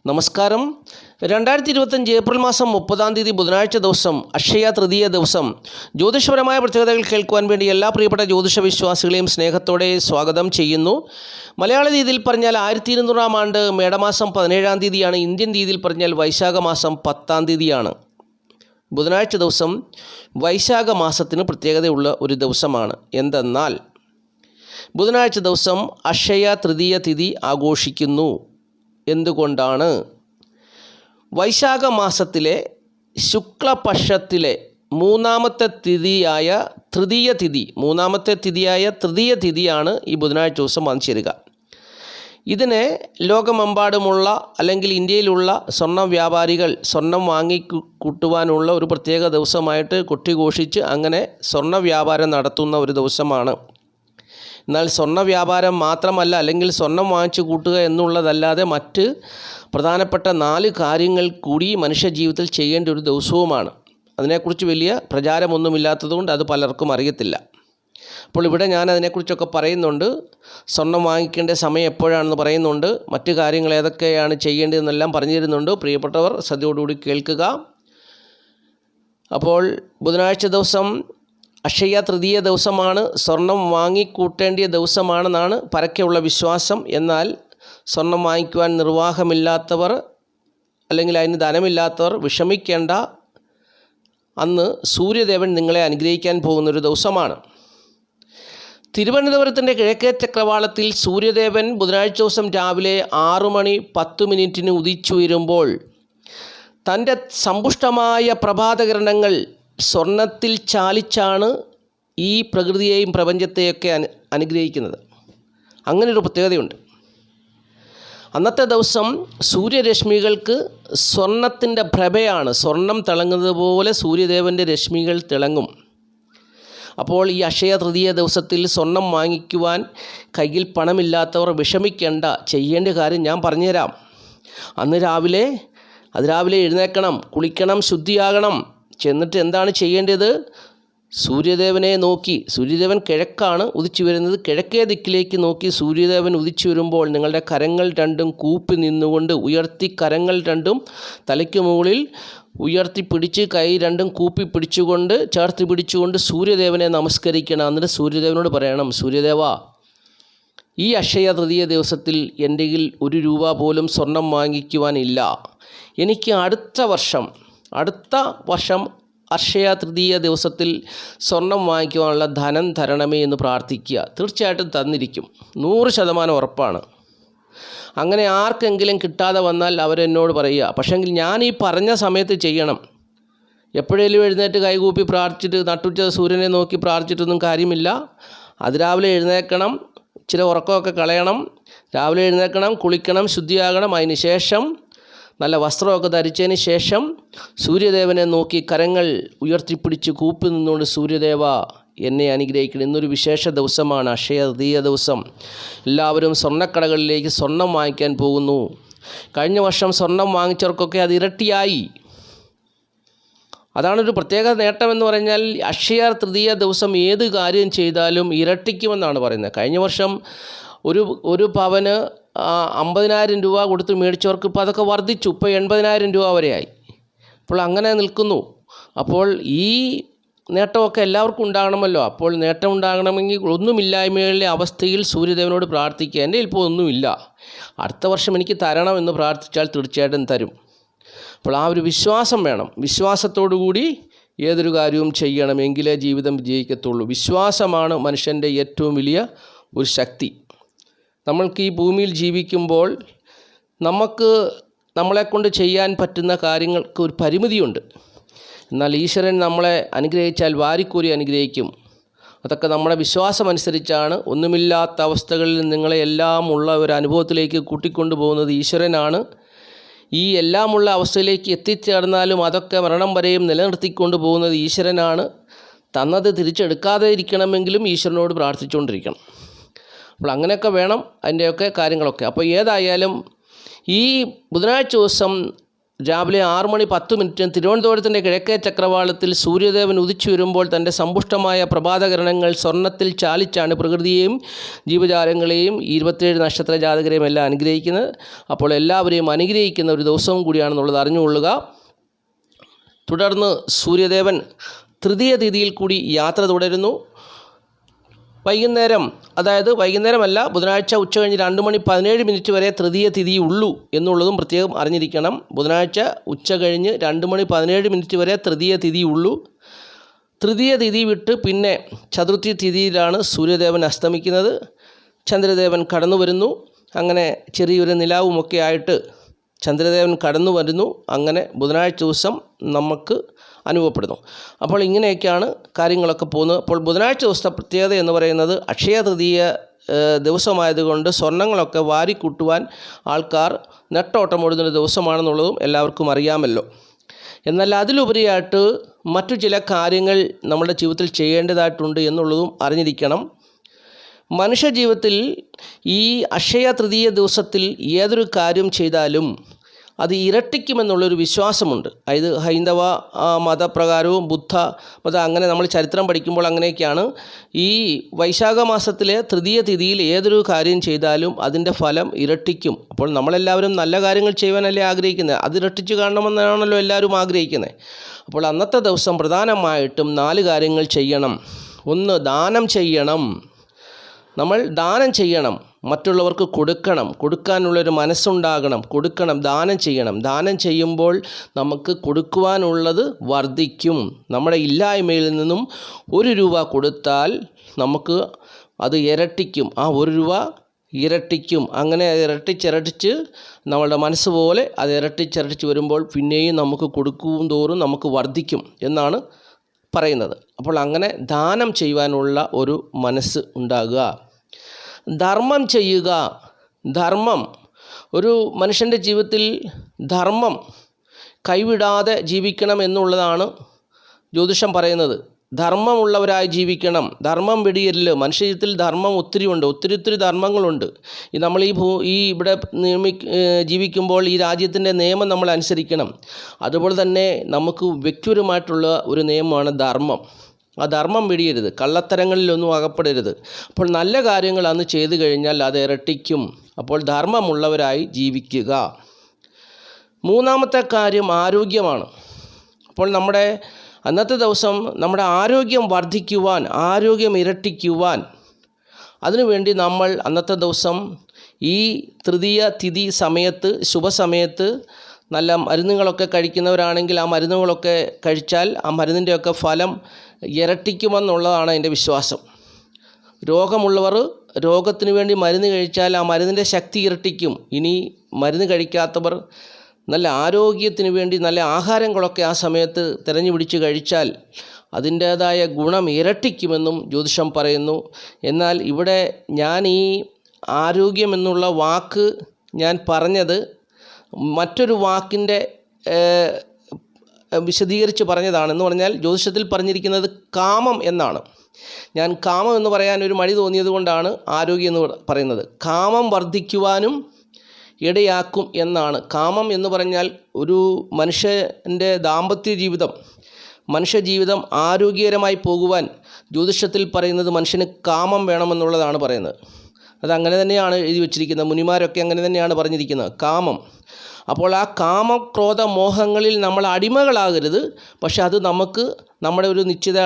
നമസ്കാരം. 2025 ഏപ്രിൽ മാസം 30 ബുധനാഴ്ച ദിവസം, അക്ഷയ തൃതീയ ദിവസം, ജ്യോതിഷപരമായ പ്രത്യേകതകൾ കേൾക്കുവാൻ വേണ്ടി എല്ലാ പ്രിയപ്പെട്ട ജ്യോതിഷ വിശ്വാസികളെയും സ്നേഹത്തോടെ സ്വാഗതം ചെയ്യുന്നു. മലയാള രീതിയിൽ പറഞ്ഞാൽ 1200 ആണ്ട് മേടമാസം 17 ഇന്ത്യൻ രീതിയിൽ പറഞ്ഞാൽ വൈശാഖ മാസം 10 ബുധനാഴ്ച ദിവസം വൈശാഖ മാസത്തിന് പ്രത്യേകതയുള്ള ഒരു ദിവസമാണ്. എന്തെന്നാൽ ബുധനാഴ്ച ദിവസം അക്ഷയ തൃതീയ തിഥി ആഘോഷിക്കുന്നു. എന്തുകൊണ്ടാണ്? വൈശാഖ മാസത്തിലെ ശുക്ലപക്ഷത്തിലെ മൂന്നാമത്തെ തിഥിയായ തൃതീയ തിഥിയാണ് ഈ ബുധനാഴ്ച ദിവസം വന്നു ചേരുക. ഇതിനെ ലോകമെമ്പാടുമുള്ള അല്ലെങ്കിൽ ഇന്ത്യയിലുള്ള സ്വർണ്ണ വ്യാപാരികൾ സ്വർണം വാങ്ങിക്കൂട്ടുവാനുള്ള ഒരു പ്രത്യേക ദിവസമായിട്ട് കൊട്ടിഘോഷിച്ച് അങ്ങനെ സ്വർണ്ണ വ്യാപാരം നടത്തുന്ന ഒരു ദിവസമാണ്. എന്നാൽ സ്വർണ്ണ വ്യാപാരം മാത്രമല്ല, അല്ലെങ്കിൽ സ്വർണം വാങ്ങിച്ചു കൂട്ടുക എന്നുള്ളതല്ലാതെ മറ്റ് പ്രധാനപ്പെട്ട 4 കാര്യങ്ങൾ കൂടി മനുഷ്യ ജീവിതത്തിൽ ചെയ്യേണ്ട ഒരു ദിവസവുമാണ്. അതിനെക്കുറിച്ച് വലിയ പ്രചാരമൊന്നുമില്ലാത്തതുകൊണ്ട് അത് പലർക്കും അറിയത്തില്ല. അപ്പോൾ ഇവിടെ ഞാൻ അതിനെക്കുറിച്ചൊക്കെ പറയുന്നുണ്ട്. സ്വർണം വാങ്ങിക്കേണ്ട സമയം എപ്പോഴാണെന്ന് പറയുന്നുണ്ട്. മറ്റു കാര്യങ്ങൾ ഏതൊക്കെയാണ് ചെയ്യേണ്ടതെന്നെല്ലാം പറഞ്ഞു തരുന്നുണ്ട്. പ്രിയപ്പെട്ടവർ ശ്രദ്ധയോടുകൂടി കേൾക്കുക. അപ്പോൾ ബുധനാഴ്ച ദിവസം അക്ഷയ തൃതീയ ദിവസമാണ്. സ്വർണം വാങ്ങിക്കൂട്ടേണ്ടിയ ദിവസമാണെന്നാണ് പരക്കെയുള്ള വിശ്വാസം. എന്നാൽ സ്വർണം വാങ്ങിക്കുവാൻ നിർവാഹമില്ലാത്തവർ അല്ലെങ്കിൽ അതിന് ധനമില്ലാത്തവർ വിഷമിക്കേണ്ട. അന്ന് സൂര്യദേവൻ നിങ്ങളെ അനുഗ്രഹിക്കാൻ പോകുന്നൊരു ദിവസമാണ്. തിരുവനന്തപുരത്തിൻ്റെ കിഴക്കേ ചക്രവാളത്തിൽ സൂര്യദേവൻ ബുധനാഴ്ച ദിവസം രാവിലെ 6:10 ഉദിച്ചുയരുമ്പോൾ തൻ്റെ സമ്പുഷ്ടമായ പ്രഭാതകിരണങ്ങൾ സ്വർണത്തിൽ ചാലിച്ചാണ് ഈ പ്രകൃതിയെയും പ്രപഞ്ചത്തെയൊക്കെ അനുഗ്രഹിക്കുന്നത്. അങ്ങനൊരു പ്രത്യേകതയുണ്ട്. അന്നത്തെ ദിവസം സൂര്യരശ്മികൾക്ക് സ്വർണത്തിൻ്റെ പ്രഭയാണ്. സ്വർണം തിളങ്ങുന്നത് പോലെ സൂര്യദേവൻ്റെ രശ്മികൾ തിളങ്ങും. അപ്പോൾ ഈ അക്ഷയ തൃതീയ ദിവസത്തിൽ സ്വർണം വാങ്ങിക്കുവാൻ കയ്യിൽ പണമില്ലാത്തവർ വിഷമിക്കേണ്ട. ചെയ്യേണ്ട കാര്യം ഞാൻ പറഞ്ഞുതരാം. അന്ന് രാവിലെ എഴുന്നേൽക്കണം, കുളിക്കണം, ശുദ്ധിയാകണം. ചെന്നിട്ട് എന്താണ് ചെയ്യേണ്ടത്? സൂര്യദേവനെ നോക്കി, സൂര്യദേവൻ കിഴക്കാണ് ഉദിച്ചു വരുന്നത്, കിഴക്കേ ദിക്കിലേക്ക് നോക്കി സൂര്യദേവൻ ഉദിച്ചു വരുമ്പോൾ നിങ്ങളുടെ കരങ്ങൾ രണ്ടും കൂപ്പി നിന്നുകൊണ്ട് ഉയർത്തി, കരങ്ങൾ രണ്ടും തലയ്ക്ക് മുകളിൽ ഉയർത്തിപ്പിടിച്ച് കൈ രണ്ടും കൂപ്പി പിടിച്ചുകൊണ്ട് ചേർത്ത് പിടിച്ചുകൊണ്ട് സൂര്യദേവനെ നമസ്കരിക്കണം. എന്നിട്ട് സൂര്യദേവനോട് പറയണം, സൂര്യദേവ, ഈ അക്ഷയ തൃതീയ ദിവസത്തിൽ എൻ്റെ കയ്യിൽ 1 രൂപ പോലും സ്വർണം വാങ്ങിക്കുവാനില്ല. എനിക്ക് അടുത്ത വർഷം അക്ഷയ തൃതീയ ദിവസത്തിൽ സ്വർണം വാങ്ങിക്കുവാനുള്ള ധനം തരണമേ എന്ന് പ്രാർത്ഥിക്കുക. തീർച്ചയായിട്ടും തന്നിരിക്കും, 100% ഉറപ്പാണ്. അങ്ങനെ ആർക്കെങ്കിലും കിട്ടാതെ വന്നാൽ അവരെന്നോട് പറയുക. പക്ഷേങ്കിൽ ഞാൻ ഈ പറഞ്ഞ സമയത്ത് ചെയ്യണം. എപ്പോഴേലും എഴുന്നേറ്റ് കൈകൂപ്പി പ്രാർത്ഥിച്ചിട്ട് നട്ടുച്ച സൂര്യനെ നോക്കി പ്രാർത്ഥിച്ചിട്ടൊന്നും കാര്യമില്ല. അതിരാവിലെ എഴുന്നേൽക്കണം, ഇച്ചിരി ഉറക്കമൊക്കെ കളയണം. രാവിലെ എഴുന്നേൽക്കണം, കുളിക്കണം, ശുദ്ധിയാകണം. അതിന് ശേഷം നല്ല വസ്ത്രമൊക്കെ ധരിച്ചതിന് ശേഷം സൂര്യദേവനെ നോക്കി കരങ്ങൾ ഉയർത്തിപ്പിടിച്ച് കൂപ്പി നിന്നുകൊണ്ട്, സൂര്യദേവ എന്നെ അനുഗ്രഹിക്കണം. ഇന്നൊരു വിശേഷ ദിവസമാണ് അക്ഷയ തൃതീയ ദിവസം. എല്ലാവരും സ്വർണ്ണക്കടകളിലേക്ക് സ്വർണം വാങ്ങിക്കാൻ പോകുന്നു. കഴിഞ്ഞ വർഷം സ്വർണം വാങ്ങിച്ചവർക്കൊക്കെ അത് ഇരട്ടിയായി. അതാണൊരു പ്രത്യേക നേട്ടമെന്ന് പറഞ്ഞാൽ, അക്ഷയ തൃതീയ ദിവസം ഏത് കാര്യം ചെയ്താലും ഇരട്ടിക്കുമെന്നാണ് പറയുന്നത്. കഴിഞ്ഞ വർഷം ഒരു പവന് 50,000 രൂപ കൊടുത്ത് മേടിച്ചവർക്ക് ഇപ്പോൾ അതൊക്കെ വർദ്ധിച്ചു. ഇപ്പോൾ 80,000 രൂപ വരെയായി. അപ്പോൾ അങ്ങനെ നിൽക്കുന്നു. അപ്പോൾ ഈ നേട്ടമൊക്കെ എല്ലാവർക്കും ഉണ്ടാകണമല്ലോ. അപ്പോൾ നേട്ടം ഉണ്ടാകണമെങ്കിൽ ഒന്നുമില്ലായ്മയുള്ള അവസ്ഥയിൽ സൂര്യദേവനോട് പ്രാർത്ഥിക്കുക. എൻ്റെ ഇപ്പോൾ ഒന്നുമില്ല, അടുത്ത വർഷം എനിക്ക് തരണം എന്ന് പ്രാർത്ഥിച്ചാൽ തീർച്ചയായിട്ടും തരും. അപ്പോൾ ആ ഒരു വിശ്വാസം വേണം. വിശ്വാസത്തോടു കൂടി ഏതൊരു കാര്യവും ചെയ്യണം, എങ്കിലേ ജീവിതം വിജയിക്കത്തുള്ളൂ. വിശ്വാസമാണ് മനുഷ്യൻ്റെ ഏറ്റവും വലിയ ഒരു ശക്തി. നമ്മൾക്ക് ഈ ഭൂമിയിൽ ജീവിക്കുമ്പോൾ നമ്മളെക്കൊണ്ട് ചെയ്യാൻ പറ്റുന്ന കാര്യങ്ങൾക്ക് ഒരു പരിമിതിയുണ്ട്. എന്നാൽ ഈശ്വരൻ നമ്മളെ അനുഗ്രഹിച്ചാൽ വാരിക്കോരി അനുഗ്രഹിക്കും. അതൊക്കെ നമ്മുടെ വിശ്വാസമനുസരിച്ചാണ്. ഒന്നുമില്ലാത്ത അവസ്ഥകളിൽ നിങ്ങളെ എല്ലാമുള്ള ഒരു അനുഭവത്തിലേക്ക് കൂട്ടിക്കൊണ്ടു പോകുന്നത് ഈശ്വരനാണ്. ഈ എല്ലാമുള്ള അവസ്ഥയിലേക്ക് എത്തിച്ചേർന്നാലും അതൊക്കെ മരണം വരെയും നിലനിർത്തിക്കൊണ്ട് പോകുന്നത് ഈശ്വരനാണ്. തന്നത് തിരിച്ചെടുക്കാതെ ഇരിക്കണമെങ്കിലും ഈശ്വരനോട് പ്രാർത്ഥിച്ചുകൊണ്ടിരിക്കണം. അപ്പോൾ അങ്ങനെയൊക്കെ വേണം അതിൻ്റെയൊക്കെ കാര്യങ്ങളൊക്കെ. അപ്പോൾ ഏതായാലും ഈ ബുധനാഴ്ച ദിവസം രാവിലെ 6:10 തിരുവനന്തപുരത്തിൻ്റെ കിഴക്കേ ചക്രവാളത്തിൽ സൂര്യദേവൻ ഉദിച്ചു വരുമ്പോൾ തൻ്റെ സമ്പുഷ്ടമായ പ്രഭാതകിരണങ്ങൾ സ്വർണ്ണത്തിൽ ചാലിച്ചാണ് പ്രകൃതിയെയും ജീവജാലങ്ങളെയും 27 നക്ഷത്ര ജാതകരെയും എല്ലാം അനുഗ്രഹിക്കുന്നത്. അപ്പോൾ എല്ലാവരെയും അനുഗ്രഹിക്കുന്ന ഒരു ദിവസവും കൂടിയാണെന്നുള്ളത് അറിഞ്ഞുകൊള്ളുക. തുടർന്ന് സൂര്യദേവൻ തൃതീയ തിഥിയിൽ കൂടി യാത്ര തുടരുന്നു. വൈകുന്നേരം, അതായത് വൈകുന്നേരമല്ല, ബുധനാഴ്ച ഉച്ചകഴിഞ്ഞ് 2:17 വരെ തൃതീയ തിഥി ഉള്ളൂ എന്നുള്ളതും പ്രത്യേകം അറിഞ്ഞിരിക്കണം. ബുധനാഴ്ച ഉച്ചകഴിഞ്ഞ് 2:17 വരെ തൃതീയ തിഥി ഉള്ളൂ. തൃതീയ തിഥി വിട്ട് പിന്നെ ചതുർത്ഥി തിഥിയിലാണ് സൂര്യദേവൻ അസ്തമിക്കുന്നത്. ചന്ദ്രദേവൻ കടന്നു വരുന്നു. അങ്ങനെ ചെറിയൊരു നിലാവുമൊക്കെ ആയിട്ട് ചന്ദ്രദേവൻ കടന്നു വരുന്നു. അങ്ങനെ ബുധനാഴ്ച ദിവസം നമുക്ക് അനുഭവപ്പെടുന്നു. അപ്പോൾ ഇങ്ങനെയൊക്കെയാണ് കാര്യങ്ങളൊക്കെ പോകുന്നത്. അപ്പോൾ ബുധനാഴ്ച ദിവസത്തെ പ്രത്യേകത എന്ന് പറയുന്നത് അക്ഷയ തൃതീയ ദിവസമായതുകൊണ്ട് സ്വർണ്ണങ്ങളൊക്കെ വാരിക്കൂട്ടുവാൻ ആൾക്കാർ നെട്ടോട്ടമോടുന്ന ദിവസമാണെന്നുള്ളതും എല്ലാവർക്കും അറിയാമല്ലോ. എന്നാൽ അതിലുപരിയായിട്ട് മറ്റു ചില കാര്യങ്ങൾ നമ്മുടെ ജീവിതത്തിൽ ചെയ്യേണ്ടതായിട്ടുണ്ട് എന്നുള്ളതും അറിഞ്ഞിരിക്കണം. മനുഷ്യജീവിതത്തിൽ ഈ അക്ഷയ തൃതീയ ദിവസത്തിൽ ഏതൊരു കാര്യം ചെയ്താലും അത് ഇരട്ടിക്കുമെന്നുള്ളൊരു വിശ്വാസമുണ്ട്. അതായത് ഹൈന്ദവ മതപ്രകാരവും ബുദ്ധ മതം, അങ്ങനെ നമ്മൾ ചരിത്രം പഠിക്കുമ്പോൾ അങ്ങനെയൊക്കെയാണ്. ഈ വൈശാഖ മാസത്തിലെ തൃതീയ തിഥിയിൽ ഏതൊരു കാര്യം ചെയ്താലും അതിൻ്റെ ഫലം ഇരട്ടിക്കും. അപ്പോൾ നമ്മളെല്ലാവരും നല്ല കാര്യങ്ങൾ ചെയ്യുവാനല്ലേ ആഗ്രഹിക്കുന്നത്, അത് ഇരട്ടിച്ച് കാണണമെന്നാണല്ലോ എല്ലാവരും ആഗ്രഹിക്കുന്നത്. അപ്പോൾ അന്നത്തെ ദിവസം പ്രധാനമായിട്ടും 4 കാര്യങ്ങൾ ചെയ്യണം. 1, ദാനം ചെയ്യണം. നമ്മൾ ദാനം ചെയ്യണം, മറ്റുള്ളവർക്ക് കൊടുക്കണം, കൊടുക്കാനുള്ളൊരു മനസ്സുണ്ടാകണം, കൊടുക്കണം, ദാനം ചെയ്യണം. ദാനം ചെയ്യുമ്പോൾ നമുക്ക് കൊടുക്കുവാനുള്ളത് വർദ്ധിക്കും. നമ്മുടെ ഇല്ലായ്മയിൽ നിന്നും 1 രൂപ കൊടുത്താൽ നമുക്ക് അത് ഇരട്ടിക്കും. ആ 1 രൂപ ഇരട്ടിക്കും. അങ്ങനെ ഇരട്ടിച്ചിരട്ടിച്ച് നമ്മളുടെ മനസ്സ് പോലെ അത് ഇരട്ടിച്ചിരട്ടിച്ച് വരുമ്പോൾ പിന്നെയും നമുക്ക് കൊടുക്കും തോറും നമുക്ക് വർദ്ധിക്കും എന്നാണ് പറയുന്നത്. അപ്പോൾ അങ്ങനെ ദാനം ചെയ്യുവാനുള്ള ഒരു മനസ്സ് ഉണ്ടാകുക. ധർമ്മം ചെയ്യുക. ധർമ്മം, ഒരു മനുഷ്യൻ്റെ ജീവിതത്തിൽ ധർമ്മം കൈവിടാതെ ജീവിക്കണം എന്നുള്ളതാണ് ജ്യോതിഷം പറയുന്നത്. ധർമ്മമുള്ളവരായി ജീവിക്കണം, ധർമ്മം വെടിയരുത്. മനുഷ്യ ജീവിതത്തിൽ ധർമ്മം ഒത്തിരി ഉണ്ട്, ഒത്തിരി ധർമ്മങ്ങളുണ്ട്. നമ്മൾ ഈ ഇവിടെ ജീവിക്കുമ്പോൾ ഈ രാജ്യത്തിൻ്റെ നിയമം നമ്മൾ അനുസരിക്കണം. അതുപോലെ തന്നെ നമുക്ക് വ്യക്തിപരമായിട്ടുള്ള ഒരു നിയമമാണ് ധർമ്മം. ആ ധർമ്മം വെടിയരുത്, കള്ളത്തരങ്ങളിലൊന്നും അകപ്പെടരുത്. അപ്പോൾ നല്ല കാര്യങ്ങൾ അന്ന് ചെയ്തു കഴിഞ്ഞാൽ അത് ഇരട്ടിക്കും. അപ്പോൾ ധർമ്മമുള്ളവരായി ജീവിക്കുക. 3-ാമത്തെ കാര്യം ആരോഗ്യമാണ്. അപ്പോൾ നമ്മുടെ അന്നത്തെ ദിവസം നമ്മുടെ ആരോഗ്യം വർദ്ധിക്കുവാൻ, ആരോഗ്യം ഇരട്ടിക്കുവാൻ, അതിനുവേണ്ടി നമ്മൾ അന്നത്തെ ദിവസം ഈ തൃതീയ തിഥി സമയത്ത്, ശുഭസമയത്ത് നല്ല മരുന്നുകളൊക്കെ കഴിക്കുന്നവരാണെങ്കിൽ ആ മരുന്നുകളൊക്കെ കഴിച്ചാൽ ആ മരുന്നിൻ്റെയൊക്കെ ഫലം ഇരട്ടിക്കുമെന്നുള്ളതാണ് എൻ്റെ വിശ്വാസം. രോഗമുള്ളവർ രോഗത്തിന് വേണ്ടി മരുന്ന് കഴിച്ചാൽ ആ മരുന്നിൻ്റെ ശക്തി ഇരട്ടിക്കും. ഇനി മരുന്ന് കഴിക്കാത്തവർ നല്ല ആരോഗ്യത്തിന് വേണ്ടി നല്ല ആഹാരങ്ങളൊക്കെ ആ സമയത്ത് തിരഞ്ഞു പിടിച്ച് കഴിച്ചാൽ അതിൻ്റേതായ ഗുണം ഇരട്ടിക്കുമെന്നും ജ്യോതിഷം പറയുന്നു. എന്നാൽ ഇവിടെ ഞാൻ ഈ ആരോഗ്യം എന്നുള്ള വാക്ക് ഞാൻ പറഞ്ഞത് മറ്റൊരു വാക്കിൻ്റെ വിശദീകരിച്ച് പറഞ്ഞതാണെന്ന് പറഞ്ഞാൽ ജ്യോതിഷത്തിൽ പറഞ്ഞിരിക്കുന്നത് കാമം എന്നാണ്. ഞാൻ കാമം എന്ന് പറയാൻ ഒരു മടി തോന്നിയത് കൊണ്ടാണ് ആരോഗ്യം എന്ന് പറയുന്നത്. കാമം വർദ്ധിക്കുവാനും ഇടയാക്കും എന്നാണ്. കാമം എന്ന് പറഞ്ഞാൽ ഒരു മനുഷ്യൻ്റെ ദാമ്പത്യ ജീവിതം, മനുഷ്യജീവിതം ആരോഗ്യകരമായി പോകുവാൻ ജ്യോതിഷത്തിൽ പറയുന്നത് മനുഷ്യന് കാമം വേണമെന്നുള്ളതാണ് പറയുന്നത്. അതങ്ങനെ തന്നെയാണ് എഴുതി വച്ചിരിക്കുന്നത്. മുനിമാരൊക്കെ അങ്ങനെ തന്നെയാണ് പറഞ്ഞിരിക്കുന്നത്, കാമം. അപ്പോൾ ആ കാമക്രോധ മോഹങ്ങളിൽ നമ്മൾ അടിമകളാകരുത്. പക്ഷെ അത് നമുക്ക് നമ്മുടെ ഒരു നിശ്ചിത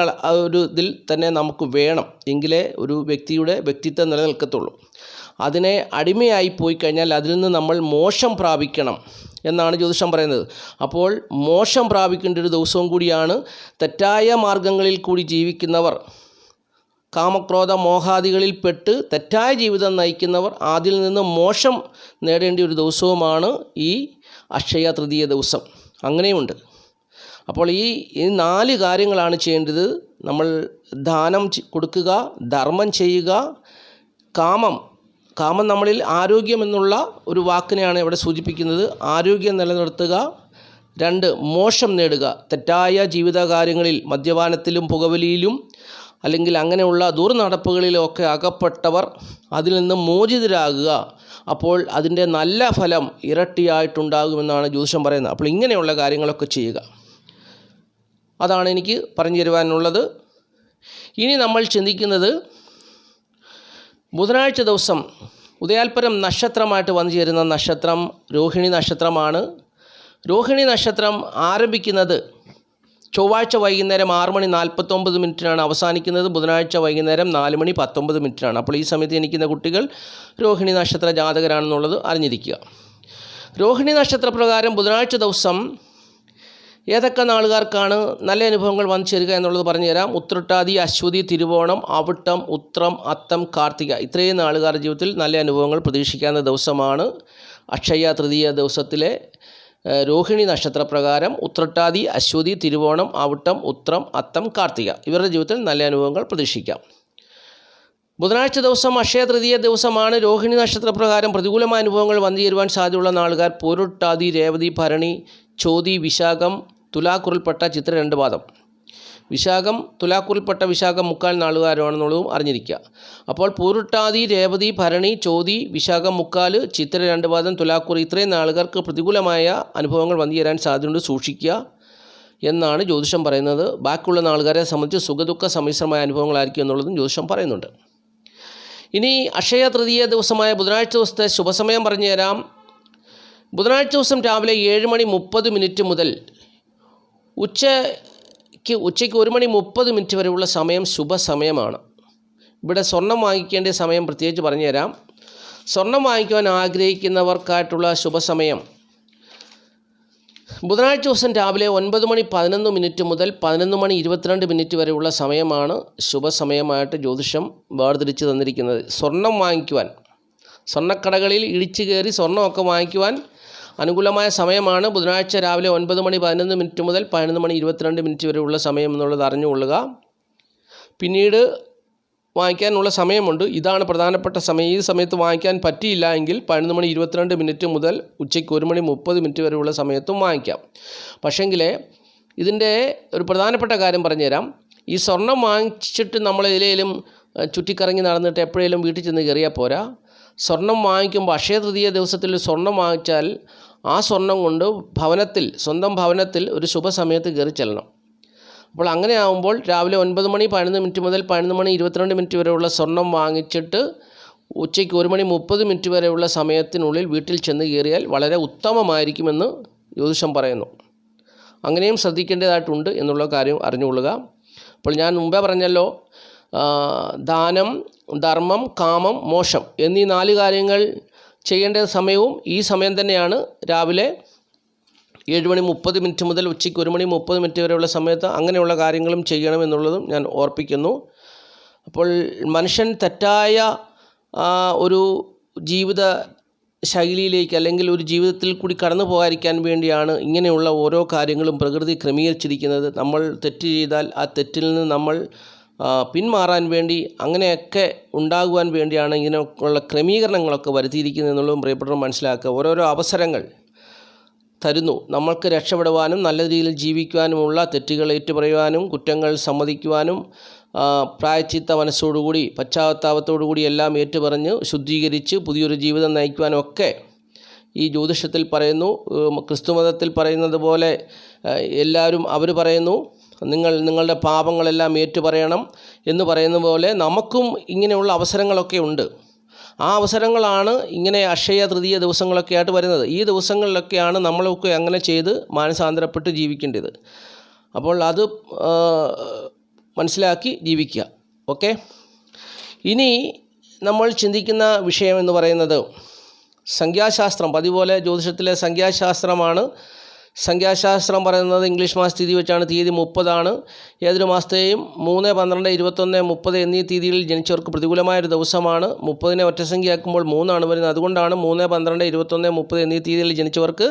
ഒരു ഇതിൽ തന്നെ നമുക്ക് വേണം, എങ്കിലേ ഒരു വ്യക്തിയുടെ വ്യക്തിത്വം നിലനിൽക്കത്തുള്ളൂ. അതിനെ അടിമയായി പോയി കഴിഞ്ഞാൽ അതിൽ നിന്ന് നമ്മൾ മോക്ഷം പ്രാപിക്കണം എന്നാണ് ജ്യോതിഷം പറയുന്നത്. അപ്പോൾ മോക്ഷം പ്രാപിക്കേണ്ട ഒരു ദിവസവും കൂടിയാണ്. തെറ്റായ മാർഗങ്ങളിൽ കൂടി ജീവിക്കുന്നവർ, കാമക്രോധ മോഹാദികളിൽ പെട്ട് തെറ്റായ ജീവിതം നയിക്കുന്നവർ അതിൽ നിന്ന് മോക്ഷം നേടേണ്ട ഒരു ദിവസവുമാണ് ഈ അക്ഷയ തൃതീയ ദിവസം. അങ്ങനെയുണ്ട്. അപ്പോൾ ഈ 4 കാര്യങ്ങളാണ് ചെയ്യേണ്ടത്. നമ്മൾ ദാനം കൊടുക്കുക, ധർമ്മം ചെയ്യുക, കാമം നമ്മളിൽ ആരോഗ്യം എന്നുള്ള ഒരു വാക്കിനെയാണ് ഇവിടെ സൂചിപ്പിക്കുന്നത്. ആരോഗ്യം നിലനിർത്തുക. 2, മോക്ഷം നേടുക. തെറ്റായ ജീവിതകാര്യങ്ങളിൽ മദ്യപാനത്തിലും പുകവലിയിലും അല്ലെങ്കിൽ അങ്ങനെയുള്ള ദുർനടപ്പുകളിലൊക്കെ അകപ്പെട്ടവർ അതിൽ നിന്ന് മോചിതരാകുക. അപ്പോൾ അതിൻ്റെ നല്ല ഫലം ഇരട്ടിയായിട്ടുണ്ടാകുമെന്നാണ് ജ്യോതിഷം പറയുന്നത്. അപ്പോൾ ഇങ്ങനെയുള്ള കാര്യങ്ങളൊക്കെ ചെയ്യുക. അതാണ് എനിക്ക് പറഞ്ഞു തരുവാനുള്ളത്. ഇനി നമ്മൾ ചിന്തിക്കുന്നത് ബുധനാഴ്ച ദിവസം ഉദയാൽപരം നക്ഷത്രമായിട്ട് വന്നു ചേരുന്ന നക്ഷത്രം രോഹിണി നക്ഷത്രമാണ്. രോഹിണി നക്ഷത്രം ആരംഭിക്കുന്നത് ചൊവ്വാഴ്ച വൈകുന്നേരം 6:49 അവസാനിക്കുന്നത്. ബുധനാഴ്ച വൈകുന്നേരം 4:19 അപ്പോൾ ഈ സമയത്ത് ജനിക്കുന്ന കുട്ടികൾ രോഹിണി നക്ഷത്ര ജാതകരാണെന്നുള്ളത് അറിഞ്ഞിരിക്കുക. രോഹിണി നക്ഷത്രപ്രകാരം ബുധനാഴ്ച ദിവസം ഏതൊക്കെ നാളുകാർക്കാണ് നല്ല അനുഭവങ്ങൾ വന്നു ചേരുക എന്നുള്ളത് പറഞ്ഞുതരാം. ഉത്രട്ടാതി, അശ്വതി, തിരുവോണം, അവിട്ടം, ഉത്രം, അത്തം, കാർത്തിക ഇത്രയും നാളുകാരുടെ ജീവിതത്തിൽ നല്ല അനുഭവങ്ങൾ പ്രതീക്ഷിക്കാവുന്ന ദിവസമാണ്. അക്ഷയ തൃതീയ ദിവസത്തിലെ രോഹിണി നക്ഷത്രപ്രകാരം ഉത്രട്ടാതി, അശ്വതി, തിരുവോണം, അവിട്ടം, ഉത്രം, അത്തം, കാർത്തിക ഇവരുടെ ജീവിതത്തിൽ നല്ല അനുഭവങ്ങൾ പ്രതീക്ഷിക്കാം. ബുധനാഴ്ച ദിവസം അക്ഷയ തൃതീയ ദിവസമാണ്. രോഹിണി നക്ഷത്രപ്രകാരം പ്രതികൂലമായ അനുഭവങ്ങൾ വന്നു ചേരുവാൻ സാധ്യതയുള്ള നാളുകാർ പൂരുട്ടാതി, രേവതി, ഭരണി, ചോതി, വിശാഖം, തുലാക്കുറിൽപ്പെട്ട ചിത്ര 2 പാദം. വിശാഖം തുലാക്കുറിൽപ്പെട്ട വിശാഖം 3/4 നാളുകാരാണെന്നുള്ളതും അറിഞ്ഞിരിക്കുക. അപ്പോൾ പൂരുട്ടാതി, രേവതി, ഭരണി, ചോതി, വിശാഖം 3/4, ചിത്ര 2 പാദം, തുലാക്കുറി ഇത്രയും നാളുകാർക്ക് പ്രതികൂലമായ അനുഭവങ്ങൾ വന്നു ചേരാൻ സാധ്യതയുണ്ട്. സൂക്ഷിക്കുക എന്നാണ് ജ്യോതിഷം പറയുന്നത്. ബാക്കിയുള്ള നാളുകാരെ സംബന്ധിച്ച് സുഖദുഃഖ സമ്മിശ്രമായ അനുഭവങ്ങളായിരിക്കും എന്നുള്ളതും ജ്യോതിഷം പറയുന്നുണ്ട്. ഇനി അക്ഷയ തൃതീയ ദിവസമായ ബുധനാഴ്ച ദിവസത്തെ ശുഭസമയം പറഞ്ഞു തരാം. ബുധനാഴ്ച ദിവസം രാവിലെ 7:30 മുതൽ ഉച്ചയ്ക്ക് 1:30 വരെയുള്ള സമയം ശുഭസമയമാണ്. ഇവിടെ സ്വർണം വാങ്ങിക്കേണ്ട സമയം പ്രത്യേകിച്ച് പറഞ്ഞു തരാം. സ്വർണം വാങ്ങിക്കുവാൻ ആഗ്രഹിക്കുന്നവർക്കായിട്ടുള്ള ശുഭസമയം ബുധനാഴ്ച ദിവസം രാവിലെ 9:11 മുതൽ 11:22 വരെയുള്ള സമയമാണ് ശുഭസമയമായിട്ട് ജ്യോതിഷം വേർതിരിച്ച് തന്നിരിക്കുന്നത്. സ്വർണം വാങ്ങിക്കുവാൻ, സ്വർണ്ണക്കടകളിൽ ഇടിച്ചു കയറി സ്വർണ്ണമൊക്കെ വാങ്ങിക്കുവാൻ അനുകൂലമായ സമയമാണ് ബുധനാഴ്ച രാവിലെ 9:11 മുതൽ 11:22 വരെയുള്ള സമയം എന്നുള്ളത് അറിഞ്ഞുകൊള്ളുക. പിന്നീട് വാങ്ങിക്കാനുള്ള സമയമുണ്ട്. ഇതാണ് പ്രധാനപ്പെട്ട സമയം. ഈ സമയത്ത് വാങ്ങിക്കാൻ പറ്റിയില്ല എങ്കിൽ 11:22 മുതൽ ഉച്ചയ്ക്ക് 1:30 വരെയുള്ള സമയത്തും വാങ്ങിക്കാം. പക്ഷേങ്കിൽ ഇതിൻ്റെ ഒരു പ്രധാനപ്പെട്ട കാര്യം പറഞ്ഞുതരാം. ഈ സ്വർണം വാങ്ങിച്ചിട്ട് നമ്മൾ ഇതിലേലും ചുറ്റിക്കറങ്ങി നടന്നിട്ട് എപ്പോഴേലും വീട്ടിൽ ചെന്ന് കയറിയാൽ പോരാ. സ്വർണം വാങ്ങിക്കുമ്പോൾ അക്ഷയ തൃതീയ ദിവസത്തിൽ സ്വർണം വാങ്ങിച്ചാൽ ആ സ്വർണം കൊണ്ട് സ്വന്തം ഭവനത്തിൽ ഒരു ശുഭസമയത്ത് കയറി ചെല്ലണം. അപ്പോൾ അങ്ങനെ ആകുമ്പോൾ രാവിലെ 9:11 മുതൽ 11:22 വരെയുള്ള സ്വർണം വാങ്ങിച്ചിട്ട് ഉച്ചയ്ക്ക് 1:30 വരെയുള്ള സമയത്തിനുള്ളിൽ വീട്ടിൽ ചെന്ന് കയറിയാൽ വളരെ ഉത്തമമായിരിക്കുമെന്ന് ജ്യോതിഷം പറയുന്നു. അങ്ങനെയും ശ്രദ്ധിക്കേണ്ടതായിട്ടുണ്ട് എന്നുള്ള കാര്യം അറിഞ്ഞുകൊള്ളുക. അപ്പോൾ ഞാൻ മുമ്പേ പറഞ്ഞല്ലോ, ദാനം, ധർമ്മം, കാമം, മോക്ഷം എന്നീ 4 കാര്യങ്ങൾ ചെയ്യേണ്ട സമയവും ഈ സമയം തന്നെയാണ്. രാവിലെ 7:30 മുതൽ ഉച്ചയ്ക്ക് 1:30 വരെയുള്ള സമയത്ത് അങ്ങനെയുള്ള കാര്യങ്ങളും ചെയ്യണമെന്നുള്ളതും ഞാൻ ഓർപ്പിക്കുന്നു. അപ്പോൾ മനുഷ്യൻ തെറ്റായ ഒരു ജീവിത ശൈലിയിലേക്ക് അല്ലെങ്കിൽ ഒരു ജീവിതത്തിൽ കൂടി കടന്നു പോകാതിരിക്കാൻ വേണ്ടിയാണ് ഇങ്ങനെയുള്ള ഓരോ കാര്യങ്ങളും പ്രകൃതി ക്രമീകരിച്ചിരിക്കുന്നത്. നമ്മൾ തെറ്റ് ചെയ്താൽ ആ തെറ്റിൽ നിന്ന് നമ്മൾ പിന്മാറാൻ വേണ്ടി അങ്ങനെയൊക്കെ ഉണ്ടാകുവാൻ വേണ്ടിയാണ് ഇങ്ങനെയുള്ള ക്രമീകരണങ്ങളൊക്കെ വരുത്തിയിരിക്കുന്നത് എന്നുള്ളതും പ്രിയപ്പെട്ടവർ മനസ്സിലാക്കുക. ഓരോരോ അവസരങ്ങൾ തരുന്നു നമ്മൾക്ക് രക്ഷപ്പെടുവാനും നല്ല രീതിയിൽ ജീവിക്കുവാനുമുള്ള, തെറ്റുകൾ ഏറ്റുപറയുവാനും കുറ്റങ്ങൾ സമ്മതിക്കുവാനും പ്രായശ്ചിത്ത മനസ്സോടുകൂടി പശ്ചാത്താപത്തോടുകൂടി എല്ലാം ഏറ്റുപറഞ്ഞ് ശുദ്ധീകരിച്ച് പുതിയൊരു ജീവിതം നയിക്കുവാനും ഒക്കെ ഈ ജ്യോതിഷത്തിൽ പറയുന്നു. ക്രിസ്തുമതത്തിൽ പറയുന്നത് പോലെ എല്ലാവരും അവർ പറയുന്നു നിങ്ങളുടെ പാപങ്ങളെല്ലാം ഏറ്റുപറയണം എന്ന് പറയുന്ന പോലെ നമുക്കും ഇങ്ങനെയുള്ള അവസരങ്ങളൊക്കെ ഉണ്ട്. ആ അവസരങ്ങളാണ് ഇങ്ങനെ അക്ഷയ തൃതീയ ദിവസങ്ങളൊക്കെ ആയിട്ട് വരുന്നത്. ഈ ദിവസങ്ങളിലൊക്കെയാണ് നമ്മളൊക്കെ അങ്ങനെ ചെയ്ത് മാനസാന്തരപ്പെട്ട് ജീവിക്കേണ്ടത്. അപ്പോൾ അത് മനസ്സിലാക്കി ജീവിക്കുക. ഓക്കെ, ഇനി നമ്മൾ ചിന്തിക്കുന്ന വിഷയം എന്ന് പറയുന്നത് സംഖ്യാശാസ്ത്രം. പതിപോലെ ജ്യോതിഷത്തിലെ സംഖ്യാശാസ്ത്രമാണ്. സംഖ്യാശാസ്ത്രം പറയുന്നത് ഇംഗ്ലീഷ് മാസ തീയതി വെച്ചാണ്. തീയതി 30 ഏതൊരു മാസത്തെയും 3, 12, 21, 30 എന്നീ തീയതികളിൽ ജനിച്ചവർക്ക് പ്രതികൂലമായൊരു ദിവസമാണ്. 30നെ ഒറ്റസംഖ്യയാക്കുമ്പോൾ 3 വരുന്നത്. അതുകൊണ്ടാണ് 3, 12, 21, 30 എന്നീ തീയതികളിൽ ജനിച്ചവർക്ക്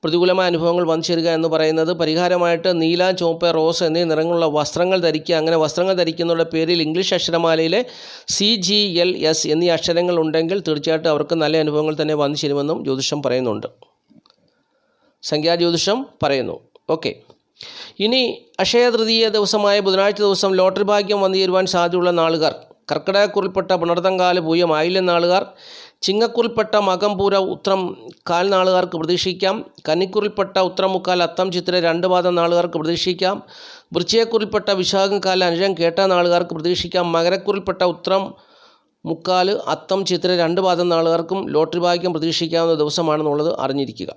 പ്രതികൂലമായ അനുഭവങ്ങൾ വന്നു ചേരുക എന്ന് പറയുന്നത്. പരിഹാരമായിട്ട് നീല, ചുവപ്പ്, റോസ് എന്നീ നിറങ്ങളുള്ള വസ്ത്രങ്ങൾ ധരിക്കുക. അങ്ങനെ വസ്ത്രങ്ങൾ ധരിക്കുന്നവരുടെ പേരിൽ ഇംഗ്ലീഷ് അക്ഷരമാലയിലെ CGLS എന്നീ അക്ഷരങ്ങൾ ഉണ്ടെങ്കിൽ തീർച്ചയായിട്ടും അവർക്ക് നല്ല അനുഭവങ്ങൾ തന്നെ വന്നു ചേരുമെന്നും ജ്യോതിഷം പറയുന്നുണ്ട്. സംഖ്യാജ്യോതിഷം പറയുന്നു. ഓക്കെ, ഇനി അക്ഷയ തൃതീയ ദിവസമായ ബുധനാഴ്ച ദിവസം ലോട്ടറി ഭാഗ്യം വന്നു ചേരുവാൻ സാധ്യതയുള്ള നാളുകാർ കർക്കിടകക്കുറിൽപ്പെട്ട പുണർതങ്കാല പൂയം ആയില്യം നാളുകാർ, ചിങ്ങക്കുറിൽപ്പെട്ട മകം പൂര ഉത്രം കാൽ നാളുകാർക്ക് പ്രതീക്ഷിക്കാം. കന്നിക്കുറിൽപ്പെട്ട ഉത്രം മുക്കാൽ അത്തം ചിത്തിര 2 പാദം നാളുകാർക്ക് പ്രതീക്ഷിക്കാം. വൃശ്ചികക്കുറിൽപ്പെട്ട വിശാഖം കാൽ അനിഴം കേട്ട നാളുകാർക്ക് പ്രതീക്ഷിക്കാം. മകരക്കുറിൽപ്പെട്ട ഉത്രം മുക്കാൽ അത്തം ചിത്തിര 2 പാദം നാളുകാർക്കും ലോട്ടറി ഭാഗ്യം പ്രതീക്ഷിക്കാവുന്ന ദിവസമാണെന്നുള്ളത് അറിഞ്ഞിരിക്കുക.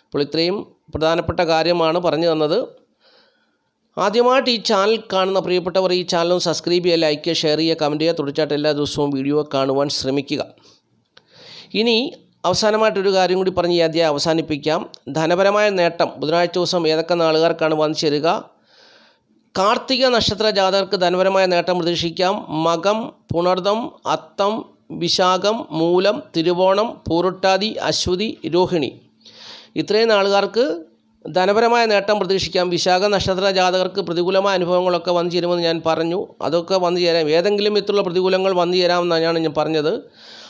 അപ്പോൾ ഇത്രയും പ്രധാനപ്പെട്ട കാര്യമാണ് പറഞ്ഞു തന്നത്. ആദ്യമായിട്ട് ഈ ചാനൽ കാണുന്ന പ്രിയപ്പെട്ടവർ ഈ ചാനലും സബ്സ്ക്രൈബ് ചെയ്യുക, ലൈക്ക് ചെയ്യുക, ഷെയർ ചെയ്യുക, കമൻറ്റ് ചെയ്യുക. തുടർച്ചയായിട്ട് എല്ലാ ദിവസവും വീഡിയോ കാണുവാൻ ശ്രമിക്കുക. ഇനി അവസാനമായിട്ടൊരു കാര്യം കൂടി പറഞ്ഞ് ഈ അധ്യായം അവസാനിപ്പിക്കാം. ധനപരമായ നേട്ടം ബുധനാഴ്ച ദിവസം ഏതൊക്കെ നാളുകാർക്കാണ് വന്നു ചേരുക? കാർത്തിക നക്ഷത്ര ജാതകർക്ക് ധനപരമായ നേട്ടം പ്രതീക്ഷിക്കാം. മകം, പുണർദം, അത്തം, വിശാഖം, മൂലം, തിരുവോണം, പൂരുട്ടാതി, അശ്വതി, രോഹിണി ഇത്രയും നാളുകാർക്ക് ധനപരമായ നേട്ടം പ്രതീക്ഷിക്കാം. വിശാഖ നക്ഷത്ര ജാതകർക്ക് പ്രതികൂലമായ അനുഭവങ്ങളൊക്കെ വന്നു ചേരുമെന്ന് ഞാൻ പറഞ്ഞു. അതൊക്കെ വന്നു ചേരാം. ഏതെങ്കിലും വിധത്തിലുള്ള പ്രതികൂലങ്ങൾ വന്നു ചേരാമെന്നാണ് ഞാൻ പറഞ്ഞത്.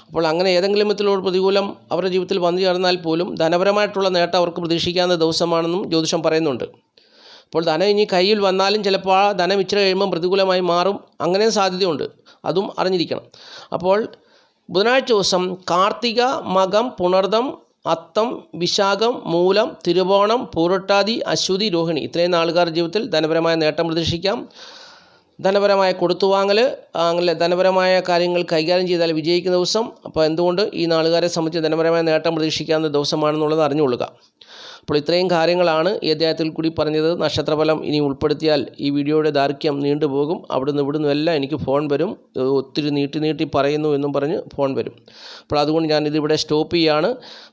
അപ്പോൾ അങ്ങനെ ഏതെങ്കിലും വിധത്തിലുള്ള പ്രതികൂലം അവരുടെ ജീവിതത്തിൽ വന്നു ചേർന്നാൽ പോലും ധനപരമായിട്ടുള്ള നേട്ടം അവർക്ക് പ്രതീക്ഷിക്കാവുന്ന ദിവസമാണെന്നും ജ്യോതിഷം പറയുന്നുണ്ട്. അപ്പോൾ ധനം ഇനി കയ്യിൽ വന്നാലും ചിലപ്പോൾ ആ ധനം ഇച്ചിരി കഴിയുമ്പം പ്രതികൂലമായി മാറും. അങ്ങനെയും സാധ്യതയുണ്ട്. അതും അറിഞ്ഞിരിക്കണം. അപ്പോൾ ബുധനാഴ്ച ദിവസം കാർത്തിക, മകം, പുണർദം, അത്തം, വിശാഖം, മൂലം, തിരുവോണം, പൂരുട്ടാതി, അശ്വതി, രോഹിണി ഇത്രയും നാളുകാരുടെ ജീവിതത്തിൽ ധനപരമായ നേട്ടം പ്രതീക്ഷിക്കാം. ധനപരമായ കൊടുത്തുവാങ്ങൽ, അങ്ങനെ ധനപരമായ കാര്യങ്ങൾ കൈകാര്യം ചെയ്താൽ വിജയിക്കുന്ന ദിവസം. അപ്പോൾ എന്തുകൊണ്ട് ഈ നാളുകാരെ സംബന്ധിച്ച് ധനപരമായ നേട്ടം പ്രതീക്ഷിക്കാവുന്ന ദിവസമാണെന്നുള്ളത് അറിഞ്ഞുകൊള്ളുക. അപ്പോൾ ഇത്രയും കാര്യങ്ങളാണ് ഈ അധ്യായത്തിൽ കൂടി പറഞ്ഞത്. നക്ഷത്രഫലം ഇനി ഉൾപ്പെടുത്തിയാൽ ഈ വീഡിയോയുടെ ദൈർഘ്യം നീണ്ടുപോകും. അവിടുന്ന് ഇവിടുന്ന് എല്ലാം എനിക്ക് ഫോൺ വരും. ഒത്തിരി നീട്ടി പറയുന്നു എന്നും പറഞ്ഞ് ഫോൺ വരും. അപ്പോൾ അതുകൊണ്ട് ഞാനിതിവിടെ സ്റ്റോപ്പ് ചെയ്യുകയാണ്.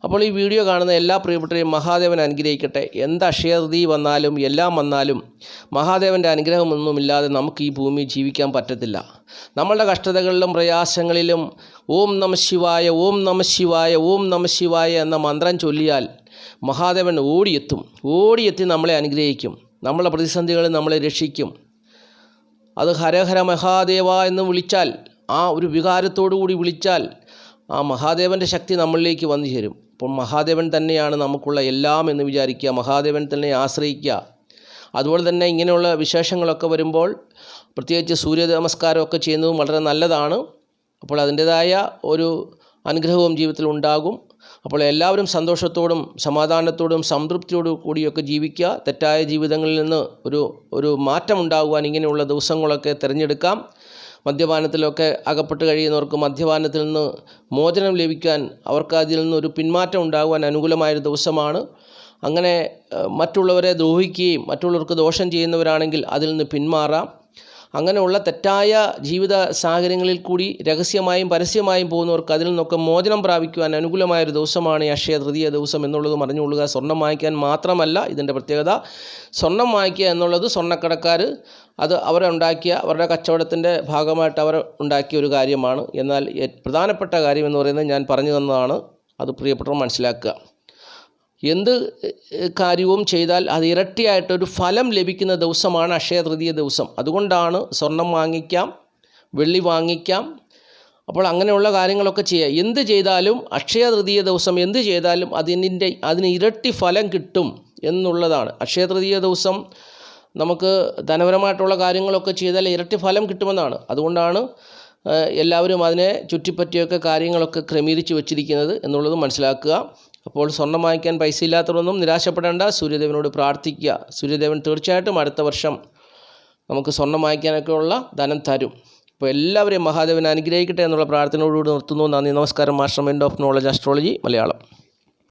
അപ്പോൾ ഈ വീഡിയോ കാണുന്ന എല്ലാ പ്രിയപ്പെട്ടവരെയും മഹാദേവൻ അനുഗ്രഹിക്കട്ടെ. എന്ത് അക്ഷയതീ വന്നാലും എല്ലാം വന്നാലും മഹാദേവൻ്റെ അനുഗ്രഹമൊന്നുമില്ലാതെ നമുക്ക് ഈ ഭൂമിയിൽ ജീവിക്കാൻ പറ്റത്തില്ല. നമ്മളുടെ കഷ്ടതകളിലും പ്രയാസങ്ങളിലും ഓം നമഃ ശിവായ, ഓം നമഃ ശിവായ, ഓം നമഃ ശിവായ എന്ന മന്ത്രം ചൊല്ലിയാൽ മഹാദേവൻ ഓടിയെത്തി നമ്മളെ അനുഗ്രഹിക്കും. നമ്മളെ പ്രതിസന്ധികളിൽ നമ്മളെ രക്ഷിക്കും. അത് ഹരഹര മഹാദേവ എന്ന് വിളിച്ചാൽ, ആ ഒരു വികാരത്തോടു കൂടി വിളിച്ചാൽ ആ മഹാദേവൻ്റെ ശക്തി നമ്മളിലേക്ക് വന്നു ചേരും. അപ്പോൾ മഹാദേവൻ തന്നെയാണ് നമുക്കുള്ള എല്ലാം എന്ന് വിചാരിക്കുക. മഹാദേവൻ തന്നെ ആശ്രയിക്കുക. അതുപോലെ തന്നെ ഇങ്ങനെയുള്ള വിശേഷങ്ങളൊക്കെ വരുമ്പോൾ പ്രത്യേകിച്ച് സൂര്യ നമസ്കാരമൊക്കെ ചെയ്യുന്നതും വളരെ നല്ലതാണ്. അപ്പോൾ അതിൻ്റേതായ ഒരു അനുഗ്രഹവും ജീവിതത്തിൽ ഉണ്ടാകും. അപ്പോൾ എല്ലാവരും സന്തോഷത്തോടും സമാധാനത്തോടും സംതൃപ്തിയോടും കൂടിയൊക്കെ ജീവിക്കുക. തെറ്റായ ജീവിതങ്ങളിൽ നിന്ന് ഒരു മാറ്റം ഉണ്ടാകുവാൻ ഇങ്ങനെയുള്ള ദിവസങ്ങളൊക്കെ തിരഞ്ഞെടുക്കാം. മദ്യപാനത്തിലൊക്കെ അകപ്പെട്ട് കഴിയുന്നവർക്ക് മദ്യപാനത്തിൽ നിന്ന് മോചനം ലഭിക്കാൻ, അവർക്ക് അതിൽ നിന്നൊരു പിന്മാറ്റം ഉണ്ടാകുവാൻ അനുകൂലമായൊരു ദിവസമാണ്. അങ്ങനെ മറ്റുള്ളവരെ ദ്രോഹിക്കുകയും മറ്റുള്ളവർക്ക് ദോഷം ചെയ്യുന്നവരാണെങ്കിൽ അതിൽ നിന്ന് പിന്മാറാം. അങ്ങനെയുള്ള തെറ്റായ ജീവിത സാഹചര്യങ്ങളിൽ കൂടി രഹസ്യമായും പരസ്യമായും പോകുന്നവർക്ക് അതിൽ നിന്നൊക്കെ മോചനം പ്രാപിക്കുവാൻ അനുകൂലമായൊരു ദിവസമാണ് ഈ അക്ഷയ തൃതീയ ദിവസം എന്നുള്ളത് അറിഞ്ഞുകൊള്ളുക. സ്വർണം വാങ്ങിക്കാൻ മാത്രമല്ല ഇതിൻ്റെ പ്രത്യേകത. സ്വർണം വാങ്ങിക്കുക എന്നുള്ളത് സ്വർണ്ണക്കടക്കാർ അത് അവരുടെ കച്ചവടത്തിൻ്റെ ഭാഗമായിട്ട് അവർ ഉണ്ടാക്കിയ ഒരു കാര്യമാണ്. എന്നാൽ പ്രധാനപ്പെട്ട കാര്യം എന്ന് പറയുന്നത് ഞാൻ പറഞ്ഞു തന്നതാണ്. അത് പ്രിയപ്പെട്ടവർ മനസ്സിലാക്കുക. എന്ത് കാര്യവും ചെയ്താൽ അത് ഇരട്ടിയായിട്ടൊരു ഫലം ലഭിക്കുന്ന ദിവസമാണ് അക്ഷയ തൃതീയ ദിവസം. അതുകൊണ്ടാണ് സ്വർണം വാങ്ങിക്കാം, വെള്ളി വാങ്ങിക്കാം. അപ്പോൾ അങ്ങനെയുള്ള കാര്യങ്ങളൊക്കെ ചെയ്യുക. എന്ത് ചെയ്താലും അക്ഷയ തൃതീയ ദിവസം എന്ത് ചെയ്താലും അതിന് ഇരട്ടി ഫലം കിട്ടും എന്നുള്ളതാണ്. അക്ഷയ തൃതീയ ദിവസം നമുക്ക് ധനപരമായിട്ടുള്ള കാര്യങ്ങളൊക്കെ ചെയ്താൽ ഇരട്ടി ഫലം കിട്ടുമെന്നാണ്. അതുകൊണ്ടാണ് എല്ലാവരും അതിനെ ചുറ്റിപ്പറ്റിയൊക്കെ കാര്യങ്ങളൊക്കെ ക്രമീകരിച്ച് വെച്ചിരിക്കുന്നത് എന്നുള്ളത് മനസ്സിലാക്കുക. അപ്പോൾ സ്വർണം വാങ്ങിക്കാൻ പൈസ ഇല്ലാത്തവരൊന്നും നിരാശപ്പെടേണ്ട. സൂര്യദേവനോട് പ്രാർത്ഥിക്കുക. സൂര്യദേവൻ തീർച്ചയായിട്ടും അടുത്ത വർഷം നമുക്ക് സ്വർണം വാങ്ങിക്കാനൊക്കെ ഉള്ള ധനം തരും. അപ്പോൾ എല്ലാവരെയും മഹാദേവൻ അനുഗ്രഹിക്കട്ടെ എന്നുള്ള പ്രാർത്ഥനയോടുകൂടി നിർത്തുന്നു. നന്ദി, നമസ്കാരം. Master mind of knowledge astrology Malayalam.